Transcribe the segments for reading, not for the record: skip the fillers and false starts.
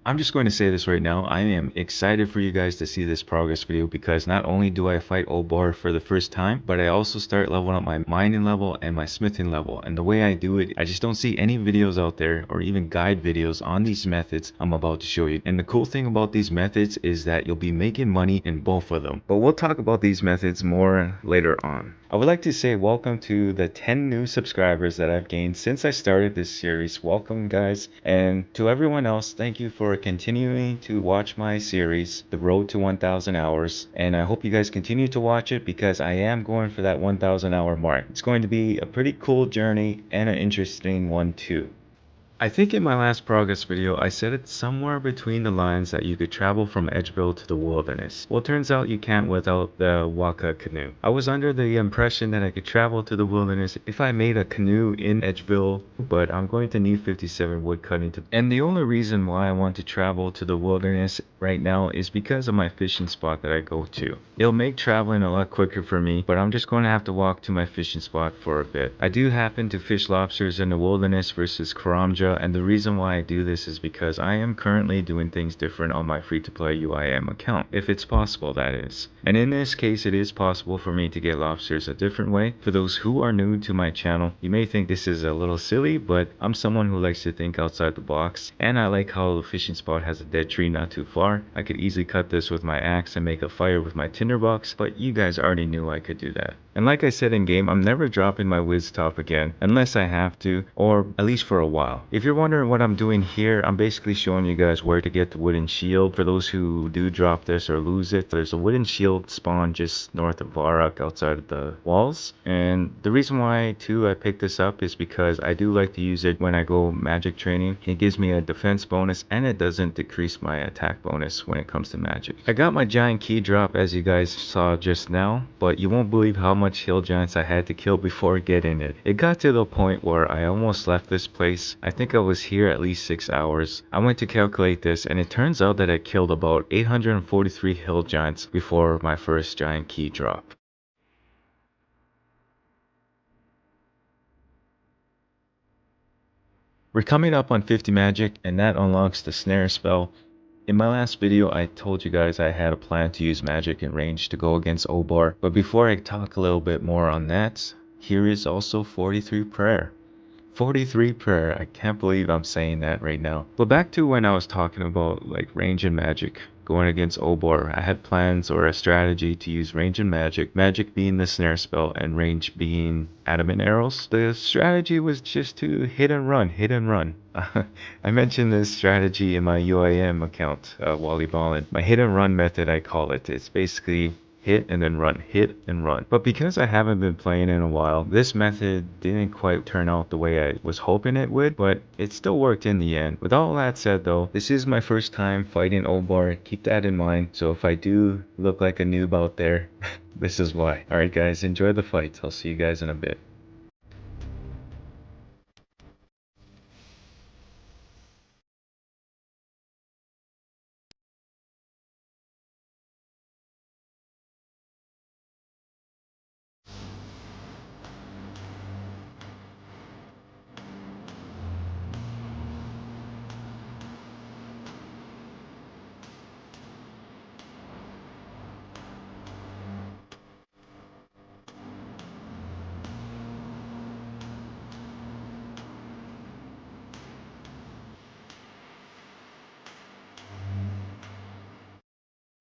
I'm just going to say this right now. I am excited for you guys to see this progress video because not only do I fight Obor for the first time, but I also start leveling up my mining level and my smithing level. And the way I do it, I just don't see any videos out there or even guide videos on these methods I'm about to show you. And the cool thing about these methods is that you'll be making money in both of them. But we'll talk about these methods more later on. I would like to say welcome to the 10 new subscribers that I've gained since I started this series. Welcome guys. And to everyone else, thank you for continuing to watch my series, The Road to 1000 Hours. And I hope you guys continue to watch it because I am going for that 1000 hour mark. It's going to be a pretty cool journey and an interesting one too. I think in my last progress video, I said it somewhere between the lines that you could travel from Edgeville to the wilderness. Well, it turns out you can't without the Waka canoe. I was under the impression that I could travel to the wilderness if I made a canoe in Edgeville, but I'm going to need 57 wood cutting to. And the only reason why I want to travel to the wilderness right now is because of my fishing spot that I go to. It'll make traveling a lot quicker for me, but I'm just going to have to walk to my fishing spot for a bit. I do happen to fish lobsters in the wilderness versus Karamja, and the reason why I do this is because I am currently doing things different on my free-to-play UIM account, if it's possible that is. And in this case, it is possible for me to get lobsters a different way. For those who are new to my channel, you may think this is a little silly, but I'm someone who likes to think outside the box, and I like how the fishing spot has a dead tree not too far. I could easily cut this with my axe and make a fire with my tinderbox, but you guys already knew I could do that. And like I said in game, I'm never dropping my Wiz top again, unless I have to, or at least for a while. If you're wondering what I'm doing here, I'm basically showing you guys where to get the wooden shield. For those who do drop this or lose it, there's a wooden shield spawn just north of Varrock outside of the walls. And the reason why too I picked this up is because I do like to use it when I go magic training. It gives me a defense bonus and it doesn't decrease my attack bonus when it comes to magic. I got my giant key drop as you guys saw just now, but you won't believe how much hill giants I had to kill before getting it. It got to the point where I almost left this place. I think I was here at least 6 hours. I went to calculate this and it turns out that I killed about 843 hill giants before my first giant key drop. We're coming up on 50 magic and that unlocks the snare spell. In my last video, I told you guys I had a plan to use magic in range to go against Obor, but before I talk a little bit more on that, here is also 43 prayer. 43 prayer, I can't believe I'm saying that right now. But back to when I was talking about like range and magic. Going against Obor, I had plans or a strategy to use range and magic being the snare spell and range being adamant arrows. The strategy was just to hit and run. I mentioned this strategy in my UIM account, Wally Ballin. My hit and run method, I call it. It's basically hit and then run, hit and run. But because I haven't been playing in a while, this method didn't quite turn out the way I was hoping it would, but it still worked in the end. With all that said though, this is my first time fighting Obor, keep that in mind. So if I do look like a noob out there, this is why. Alright guys, enjoy the fight. I'll see you guys in a bit.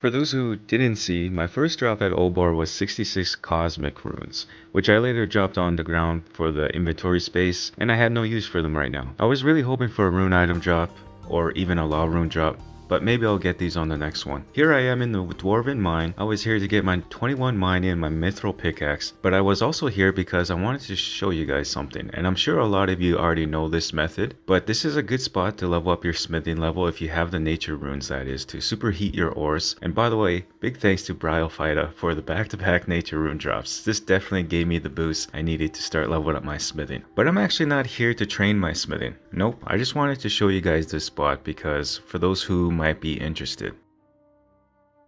For those who didn't see, my first drop at Obor was 66 Cosmic Runes, which I later dropped on the ground for the inventory space, and I had no use for them right now. I was really hoping for a rune item drop, or even a law rune drop, but maybe I'll get these on the next one. Here I am in the Dwarven Mine. I was here to get my 21 mining and my mithril pickaxe, but I was also here because I wanted to show you guys something, and I'm sure a lot of you already know this method, but this is a good spot to level up your smithing level if you have the nature runes, that is, to superheat your ores. And by the way, big thanks to Bryophyta for the back-to-back nature rune drops. This definitely gave me the boost I needed to start leveling up my smithing. But I'm actually not here to train my smithing. Nope, I just wanted to show you guys this spot because for those who might be interested.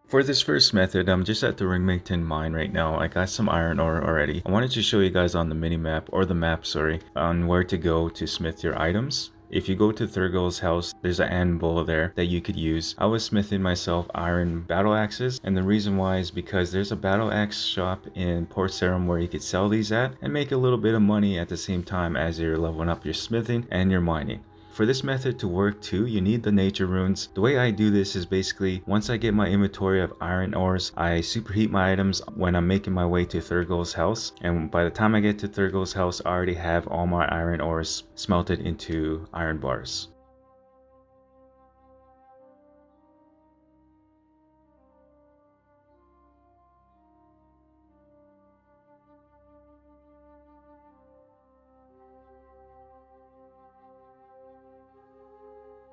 For this first method, I'm just at the Ringmington mine right now. I got some iron ore already. I wanted to show you guys on the mini map, or the map, sorry, on where to go to smith your items. If you go to Thurgo's house, there's an anvil there that you could use. I was smithing myself iron battle axes, and the reason why is because there's a battle axe shop in Port Sarim where you could sell these at and make a little bit of money at the same time as you're leveling up your smithing and your mining. For this method to work too, you need the nature runes. The way I do this is basically, once I get my inventory of iron ores, I superheat my items when I'm making my way to Thurgo's house. And by the time I get to Thurgo's house, I already have all my iron ores smelted into iron bars.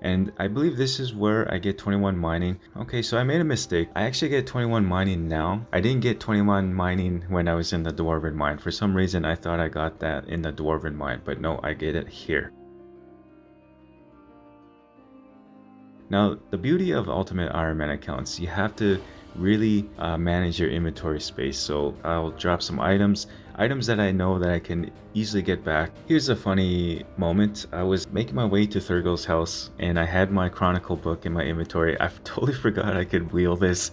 And I believe this is where I get 21 mining. Okay, so I made a mistake. I actually get 21 mining now. I didn't get 21 mining when I was in the Dwarven mine. For some reason, I thought I got that in the Dwarven mine, but no, I get it here. Now, the beauty of Ultimate Iron Man accounts, you have to really manage your inventory space. So I'll drop some items that I know that I can easily get back. Here's a funny moment. I was making my way to Thurgo's house and I had my Chronicle book in my inventory. I totally forgot I could wheel this.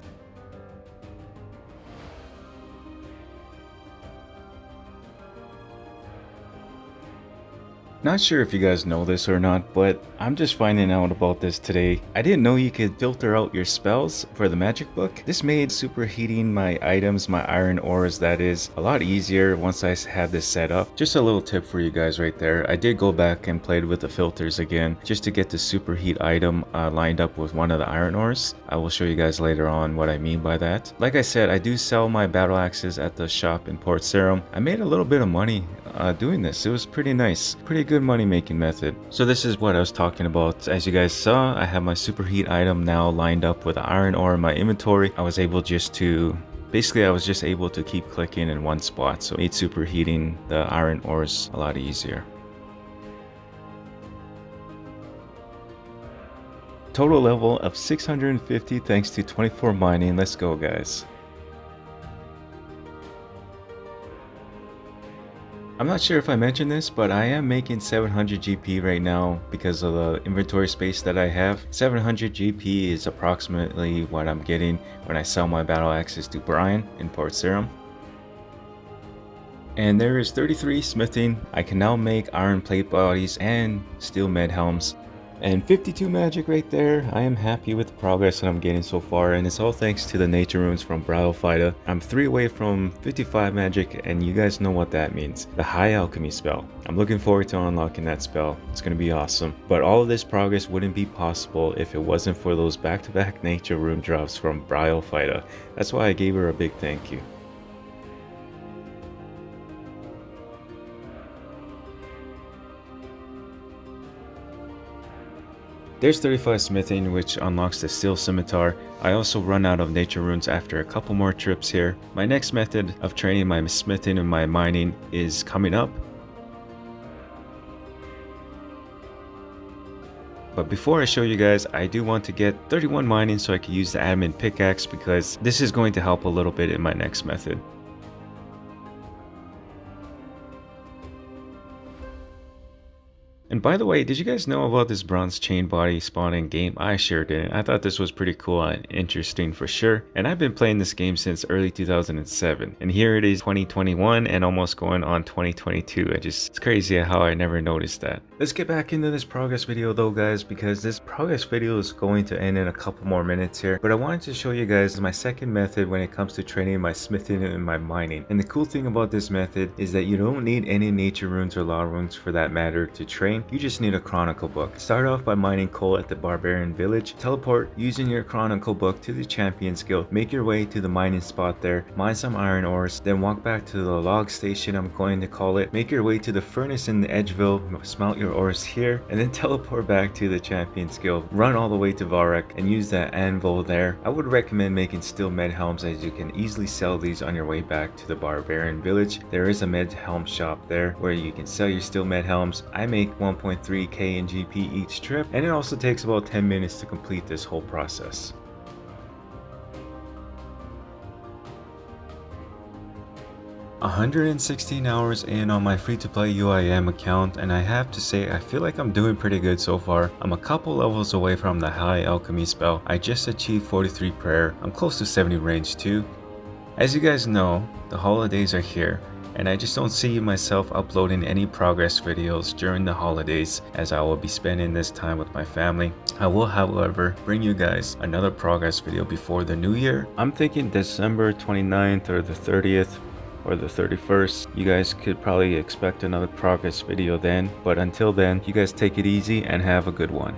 Not sure if you guys know this or not, but I'm just finding out about this today. I didn't know you could filter out your spells for the magic book. This made superheating my items, my iron ores that is, a lot easier once I had this set up. Just a little tip for you guys right there. I did go back and played with the filters again just to get the superheat item lined up with one of the iron ores. I will show you guys later on what I mean by that. Like I said, I do sell my battle axes at the shop in Port Sarim. I made a little bit of money doing this. It was pretty nice, pretty good money making method. So this is what I was talking about. As you guys saw, I have my superheat item now lined up with iron ore in my inventory. I was able just to basically I was just able to keep clicking in one spot, so it made superheating the iron ores a lot easier. Total level of 650 thanks to 24 mining. Let's go, guys. I'm not sure if I mentioned this, but I am making 700 GP right now because of the inventory space that I have. 700 GP is approximately what I'm getting when I sell my battle axes to Brian in Port Sarim. And there is 33 smithing. I can now make iron plate bodies and steel med helms. And 52 magic right there. I am happy with the progress that I'm getting so far, and it's all thanks to the nature runes from Bryophyta. I'm 3 away from 55 magic, and you guys know what that means. The high alchemy spell. I'm looking forward to unlocking that spell. It's going to be awesome. But all of this progress wouldn't be possible if it wasn't for those back-to-back nature rune drops from Bryophyta. That's why I gave her a big thank you. There's 35 smithing, which unlocks the steel scimitar. I also run out of nature runes after a couple more trips here. My next method of training my smithing and my mining is coming up. But before I show you guys, I do want to get 31 mining so I can use the admin pickaxe, because this is going to help a little bit in my next method. And by the way, did you guys know about this bronze chain body spawn in game? I sure didn't. I thought this was pretty cool and interesting for sure. And I've been playing this game since early 2007. And here it is 2021 and almost going on 2022. It's crazy how I never noticed that. Let's get back into this progress video though, guys, because this progress video is going to end in a couple more minutes here. But I wanted to show you guys my second method when it comes to training my smithing and my mining. And the cool thing about this method is that you don't need any nature runes or law runes for that matter to train. You just need a chronicle book. Start off by mining coal at the barbarian village. Teleport using your chronicle book to the champions guild. Make your way to the mining spot there. Mine some iron ores. Then walk back to the log station, I'm going to call it. Make your way to the furnace in Edgeville. Smelt your ores here. And then teleport back to the champions guild. Run all the way to Varek and use that anvil there. I would recommend making steel med helms, as you can easily sell these on your way back to the barbarian village. There is a med helm shop there where you can sell your steel med helms. I make 1.3k in GP each trip, and it also takes about 10 minutes to complete this whole process. 116 hours in on my free-to-play UIM account, and I have to say I feel like I'm doing pretty good so far. I'm a couple levels away from the high alchemy spell. I just achieved 43 prayer. I'm close to 70 range too. As you guys know, the holidays are here, and I just don't see myself uploading any progress videos during the holidays, as I will be spending this time with my family. I will, however, bring you guys another progress video before the new year. I'm thinking December 29th or the 30th or the 31st. You guys could probably expect another progress video then, but until then, you guys take it easy and have a good one.